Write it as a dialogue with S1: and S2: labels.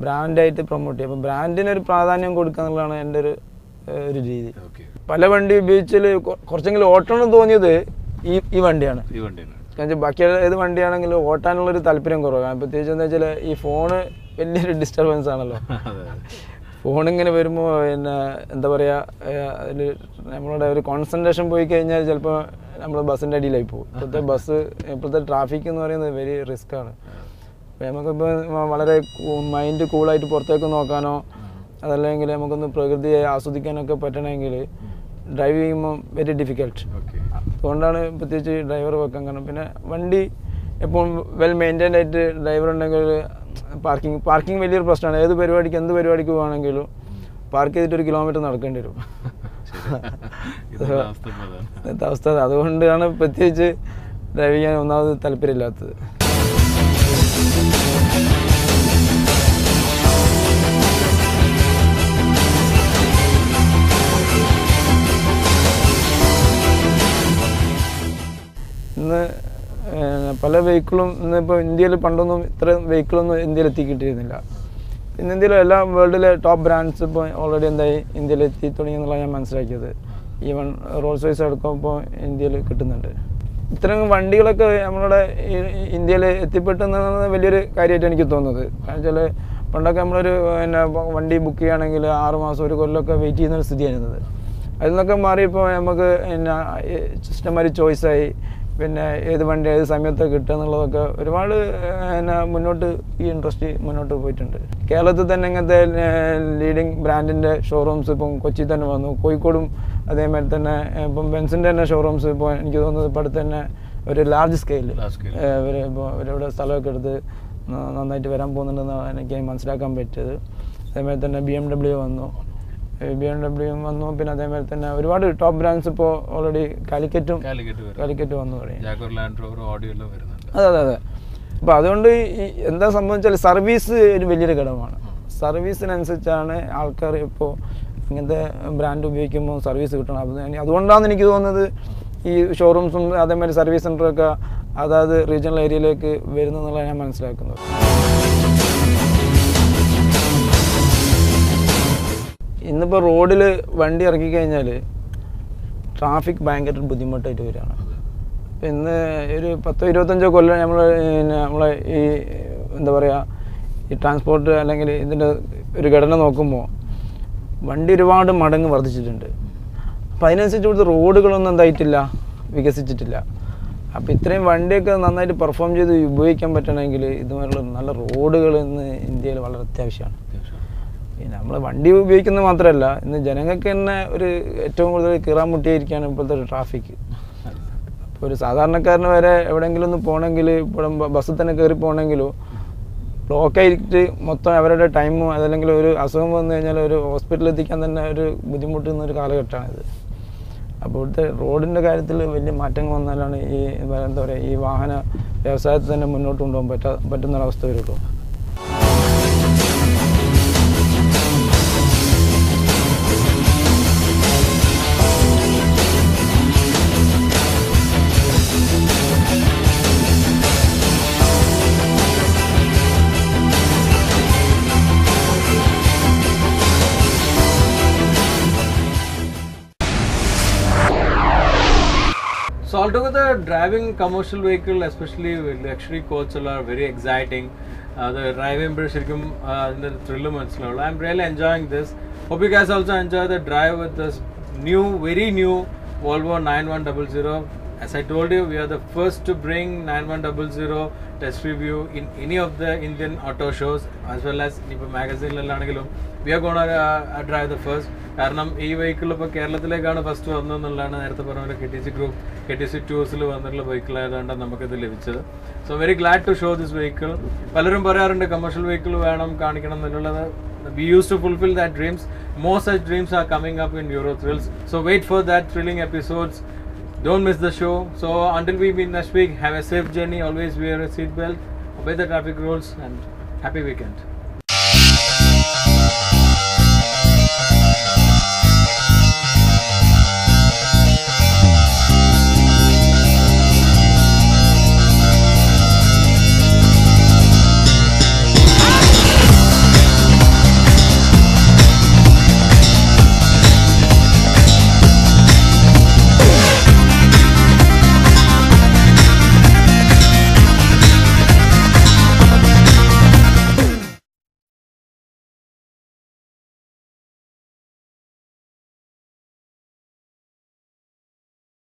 S1: ബ്രാൻഡായിട്ട് promote ചെയ്യും. അപ്പോൾ ബ്രാൻഡിനൊരു പ്രാധാന്യം കൊടുക്കുക എന്നുള്ളതാണ് എൻ്റെ ഒരു രീതി. പല വണ്ടി ഉപയോഗിച്ചാൽ കുറച്ചെങ്കിലും ഓട്ടണം തോന്നിയത് ഈ വണ്ടിയാണ്. കാരണം ബാക്കി ഏത് വണ്ടിയാണെങ്കിലും ഓട്ടാനുള്ളൊരു താല്പര്യം കുറവാണ്. പ്രത്യേകിച്ച് എന്താ വെച്ചാൽ ഈ ഫോണ് വലിയൊരു ഡിസ്റ്റർബൻസ് ആണല്ലോ. ഫോണിങ്ങനെ വരുമ്പോൾ പിന്നെ എന്താ പറയുക, അതിൽ നമ്മളുടെ ഒരു കോൺസെൻട്രേഷൻ പോയി കഴിഞ്ഞാൽ ചിലപ്പോൾ നമ്മൾ ബസ്സിൻ്റെ അടിയിലായി പോകും. ഇപ്പോഴത്തെ ട്രാഫിക് എന്ന് പറയുന്നത് വെരി റിസ്ക് ആണ്. അപ്പോൾ നമുക്കിപ്പോൾ വളരെ മൈൻഡ് കൂളായിട്ട് പുറത്തേക്ക് നോക്കാനോ അതല്ലെങ്കിൽ നമുക്കൊന്ന് പ്രകൃതിയെ ആസ്വദിക്കാനൊക്കെ പറ്റണമെങ്കിൽ ഡ്രൈവ് ചെയ്യുമ്പോൾ വെരി ഡിഫിക്കൽട്ട്. അതുകൊണ്ടാണ് പ്രത്യേകിച്ച് ഡ്രൈവർ വെക്കാൻ കാരണം. പിന്നെ വണ്ടി എപ്പോഴും വെൽ മെയിൻറ്റൈൻഡ് ആയിട്ട് ഡ്രൈവർ ഉണ്ടെങ്കിൽ പാർക്കിംഗ് വലിയൊരു പ്രശ്നമാണ്. എന്ത് പരിപാടിക്ക് പോവുകയാണെങ്കിലും പാർക്ക് ചെയ്തിട്ട് 1 കിലോമീറ്റർ നടക്കേണ്ടി വരും. ഇന്നത്തെ അവസ്ഥ അതുകൊണ്ടാണ് പ്രത്യേകിച്ച് ഡ്രൈവ് ചെയ്യാൻ ഒന്നാമത് താല്പര്യമില്ലാത്തത്. ഇന്ന് പല വെഹിക്കിളും ഇന്നിപ്പോൾ ഇന്ത്യയിൽ പണ്ടൊന്നും ഇത്ര വെഹിക്കിളൊന്നും ഇന്ത്യയിൽ എത്തിക്കിട്ടിരുന്നില്ല. ഇന്ന് ഇന്ത്യയിലെ എല്ലാ വേൾഡിലെ ടോപ്പ് ബ്രാൻഡ്സ് ഇപ്പോൾ ഓൾറെഡി എന്തായി ഇന്ത്യയിൽ എത്തി തുടങ്ങി എന്നുള്ള ഞാൻ മനസ്സിലാക്കിയത്. ഈവൻ റോൾസ് റോയ്സ് അടക്കം ഇപ്പോൾ ഇന്ത്യയിൽ കിട്ടുന്നുണ്ട്. ഇത്തരം വണ്ടികളൊക്കെ നമ്മളുടെ ഇന്ത്യയിൽ എത്തിപ്പെട്ടെന്നത് വലിയൊരു കാര്യമായിട്ട് എനിക്ക് തോന്നുന്നത്. കാരണം വെച്ചാൽ പണ്ടൊക്കെ നമ്മളൊരു വണ്ടി ബുക്ക് ചെയ്യുകയാണെങ്കിൽ 6 മാസം 1 കൊല്ലമൊക്കെ വെയിറ്റ് ചെയ്യുന്നൊരു സ്ഥിതിയായിരുന്നത്. അതിൽ നിന്നൊക്കെ മാറിയപ്പോൾ നമുക്ക് ഇഷ്ടംമാതിരി ചോയ്സായി. പിന്നെ ഏത് വണ്ടി ഏത് സമയത്ത് കിട്ടുക എന്നുള്ളതൊക്കെ ഒരുപാട് മുന്നോട്ട് ഈ ഇൻഡസ്ട്രി മുന്നോട്ട് പോയിട്ടുണ്ട്. കേരളത്തിൽ തന്നെ ഇങ്ങനത്തെ ലീഡിങ് ബ്രാൻഡിൻ്റെ ഷോറൂംസ് ഇപ്പം കൊച്ചി തന്നെ വന്നു. കോഴിക്കോടും അതേമാതിരി തന്നെ ഇപ്പം ബെൻസിൻ്റെ തന്നെ ഷോറൂംസ് ഇപ്പോൾ എനിക്ക് തോന്നുന്നത് ഇപ്പോൾ അടുത്ത് തന്നെ ഒരു ലാർജ് സ്കെയിലിൽ ഇപ്പോൾ ഇവരിവിടെ സ്ഥലമൊക്കെ എടുത്ത് നന്നായിട്ട് വരാൻ പോകുന്നുണ്ടെന്നാണ് എനിക്ക് മനസ്സിലാക്കാൻ പറ്റിയത്. അതേമാതിരി തന്നെ BMW വന്നു. പിന്നെ അതേമാതിരി തന്നെ ഒരുപാട് ടോപ്പ് ബ്രാൻഡ്സ് ഇപ്പോൾ ഓൾറെഡി കാലിക്കറ്റ് വന്നു തുടങ്ങി. അതെ. അപ്പോൾ അതുകൊണ്ട് എന്താ സംഭവിച്ചാൽ സർവീസ് ഒരു വലിയൊരു ഘടകമാണ്. സർവീസിനനുസരിച്ചാണ് ആൾക്കാർ ഇപ്പോൾ ഇങ്ങനത്തെ ബ്രാൻഡ് ഉപയോഗിക്കുമ്പോൾ സർവീസ് കിട്ടണം. അതുകൊണ്ടാണ് എനിക്ക് തോന്നുന്നത് ഈ ഷോറൂംസും അതേമാതിരി സർവീസ് സെൻ്ററൊക്കെ അതായത് റീജിയണൽ ഏരിയയിലേക്ക് വരുന്നതെന്നുള്ളതാണ് ഞാൻ മനസ്സിലാക്കുന്നത്. ഇന്നിപ്പോൾ റോഡിൽ വണ്ടി ഇറക്കിക്കഴിഞ്ഞാൽ ട്രാഫിക് ഭയങ്കര ബുദ്ധിമുട്ടായിട്ട് വരികയാണ്. അപ്പോൾ ഇന്ന് ഒരു 10-25 കൊല്ലം നമ്മളെ ഈ എന്താ പറയുക ഈ ട്രാൻസ്പോർട്ട് അല്ലെങ്കിൽ ഇതിൻ്റെ ഒരു ഘടന നോക്കുമ്പോൾ വണ്ടി ഒരുപാട് മടങ്ങ് വർദ്ധിച്ചിട്ടുണ്ട്. അപ്പോൾ അതിനനുസരിച്ച് ഇവിടുത്തെ റോഡുകളൊന്നും എന്തായിട്ടില്ല, വികസിച്ചിട്ടില്ല. അപ്പോൾ ഇത്രയും വണ്ടിയൊക്കെ നന്നായിട്ട് പെർഫോം ചെയ്ത് ഉപയോഗിക്കാൻ പറ്റണമെങ്കിൽ ഇതുപോലുള്ള നല്ല റോഡുകൾ ഇന്ന് ഇന്ത്യയിൽ വളരെ അത്യാവശ്യമാണ്. പിന്നെ നമ്മൾ വണ്ടി ഉപയോഗിക്കുന്നത് മാത്രമല്ല, ഇന്ന് ജനങ്ങൾക്ക് തന്നെ ഒരു ഏറ്റവും കൂടുതൽ കീറാമുട്ടിയിരിക്കുകയാണ് ഇപ്പോഴത്തെ ഒരു ട്രാഫിക്. അപ്പോൾ ഒരു സാധാരണക്കാരന് വരെ എവിടെയെങ്കിലും ഒന്ന് പോകണമെങ്കിൽ ഇപ്പോഴും ബസ്സിൽ തന്നെ കയറി പോകണമെങ്കിലോ ബ്ലോക്കായിട്ട് മൊത്തം അവരുടെ ടൈമും അതല്ലെങ്കിൽ ഒരു അസുഖം വന്നു കഴിഞ്ഞാൽ ഒരു ഹോസ്പിറ്റലിൽ എത്തിക്കാൻ തന്നെ ഒരു ബുദ്ധിമുട്ടുന്നൊരു കാലഘട്ടമാണിത്. അപ്പോൾ ഇവിടുത്തെ റോഡിൻ്റെ കാര്യത്തിൽ വലിയ മാറ്റങ്ങൾ വന്നാലാണ് ഈ എന്താ പറയുക ഈ വാഹന വ്യവസായത്തിൽ തന്നെ മുന്നോട്ട് കൊണ്ടുപോകാൻ പറ്റുന്നൊരവസ്ഥ വരുള്ളൂ.
S2: So altogether, driving commercial vehicle, especially luxury coaches, are very exciting. The driving the thrill. I'm really enjoying this. Hope you guys also enjoy the drive with this very new Volvo 9100. As I told you, we are the first to bring 9100 test review in any of the Indian auto shows, as well as magazine. We are going to drive the first. കാരണം ഈ vehicle ഇപ്പോൾ കേരളത്തിലേക്കാണ് first വന്നതെന്നുള്ളതാണ് നേരത്തെ പറഞ്ഞ KTC group KTC ടൂസിൽ വന്നിട്ടുള്ള വെഹിക്കിളായതുകൊണ്ടാണ് നമുക്കിത് ലഭിച്ചത്. So very glad to show this vehicle. പലരും പറയാറുണ്ട് കമേഴ്ഷ്യൽ വെഹിക്കിൾ വേണം കാണിക്കണം എന്നുള്ളത്. We used to fulfill that dreams. More such dreams are coming up in Euro Thrills. So wait for that thrilling episodes. Don't miss the show. So until we meet next week, have a safe journey. Always wear a seatbelt, obey the traffic rules, and happy weekend.